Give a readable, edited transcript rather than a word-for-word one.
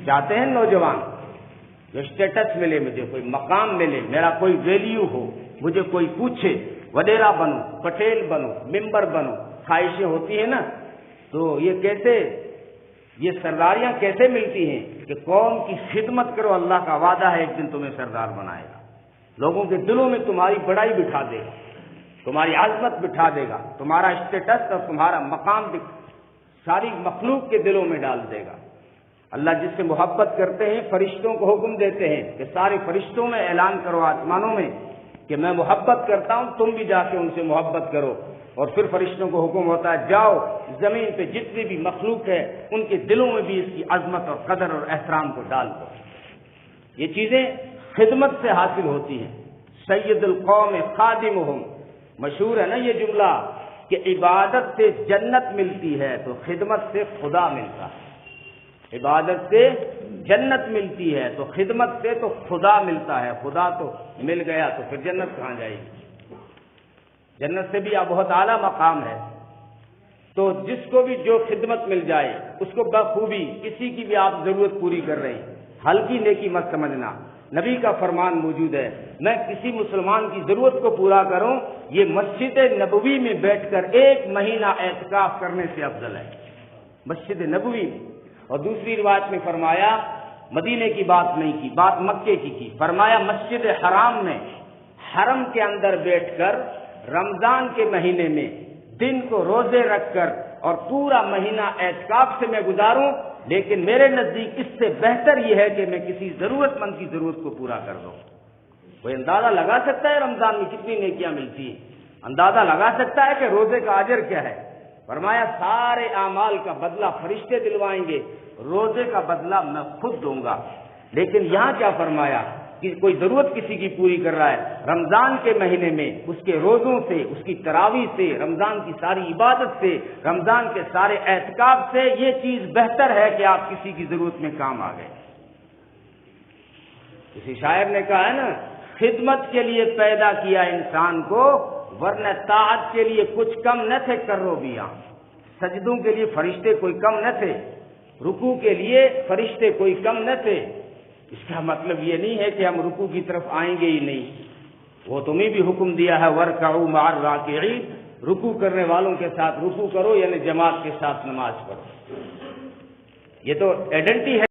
چاہتے ہیں نوجوان جو اسٹیٹس ملے، مجھے کوئی مقام ملے، میرا کوئی ویلیو ہو، مجھے کوئی پوچھے، وڈیرا بنوں، پٹیل بنوں، ممبر بنوں، خواہشیں ہوتی ہیں نا، تو یہ کیسے، یہ سرداریاں کیسے ملتی ہیں کہ قوم کی خدمت کرو، اللہ کا وعدہ ہے ایک دن تمہیں سردار بنائے گا، لوگوں کے دلوں میں تمہاری بڑائی بٹھا دے گا، تمہاری عظمت بٹھا دے گا، تمہارا اسٹیٹس اور تمہارا مقام بھی ساری مخلوق کے دلوں میں ڈال دے گا۔ اللہ جس سے محبت کرتے ہیں فرشتوں کو حکم دیتے ہیں کہ سارے فرشتوں میں اعلان کرو آسمانوں میں کہ میں محبت کرتا ہوں، تم بھی جا کے ان سے محبت کرو، اور پھر فرشتوں کو حکم ہوتا ہے جاؤ زمین پہ جتنی بھی مخلوق ہے ان کے دلوں میں بھی اس کی عظمت اور قدر اور احترام کو ڈال دو۔ یہ چیزیں خدمت سے حاصل ہوتی ہیں۔ سید القوم خادمہم، مشہور ہے نا یہ جملہ کہ عبادت سے جنت ملتی ہے تو خدمت سے خدا ملتا ہے، عبادت سے جنت ملتی ہے تو خدمت سے تو خدا ملتا ہے، خدا تو مل گیا تو پھر جنت کہاں جائے گی؟ جنت سے بھی بہت اعلیٰ مقام ہے۔ تو جس کو بھی جو خدمت مل جائے اس کو بخوبی، کسی کی بھی آپ ضرورت پوری کر رہے ہیں، ہلکی نیکی مت سمجھنا، نبی کا فرمان موجود ہے میں کسی مسلمان کی ضرورت کو پورا کروں یہ مسجد نبوی میں بیٹھ کر 1 مہینہ اعتکاف کرنے سے افضل ہے، مسجد نبوی میں۔ اور دوسری روایت میں فرمایا، مدینے کی بات نہیں کی، بات مکے کی فرمایا مسجد حرام میں، حرم کے اندر بیٹھ کر رمضان کے مہینے میں دن کو روزے رکھ کر اور پورا مہینہ اعتکاف سے میں گزاروں، لیکن میرے نزدیک اس سے بہتر یہ ہے کہ میں کسی ضرورت مند کی ضرورت کو پورا کر دوں۔ کوئی اندازہ لگا سکتا ہے رمضان میں کتنی نیکیاں ملتی ہیں؟ اندازہ لگا سکتا ہے کہ روزے کا اجر کیا ہے؟ فرمایا سارے اعمال کا بدلہ فرشتے دلوائیں گے، روزے کا بدلہ میں خود دوں گا۔ لیکن یہاں کیا فرمایا کہ کوئی ضرورت کسی کی پوری کر رہا ہے، رمضان کے مہینے میں اس کے روزوں سے، اس کی تراویح سے، رمضان کی ساری عبادت سے، رمضان کے سارے اعتکاف سے یہ چیز بہتر ہے کہ آپ کسی کی ضرورت میں کام آ گئے۔ کسی شاعر نے کہا ہے نا، خدمت کے لیے پیدا کیا انسان کو، ورنہ طاعت کے لیے کچھ کم نہ تھے کروبیاں۔ سجدوں کے لیے فرشتے کوئی کم نہ تھے، رکوع کے لیے فرشتے کوئی کم نہ تھے۔ اس کا مطلب یہ نہیں ہے کہ ہم رکوع کی طرف آئیں گے ہی نہیں، وہ تمہیں بھی حکم دیا ہے وَارْكَعُوا مَعَ الرَّاكِعِينَ، رکوع کرنے والوں کے ساتھ رکوع کرو، یعنی جماعت کے ساتھ نماز پڑھو۔ یہ تو آئیڈینٹی ہے۔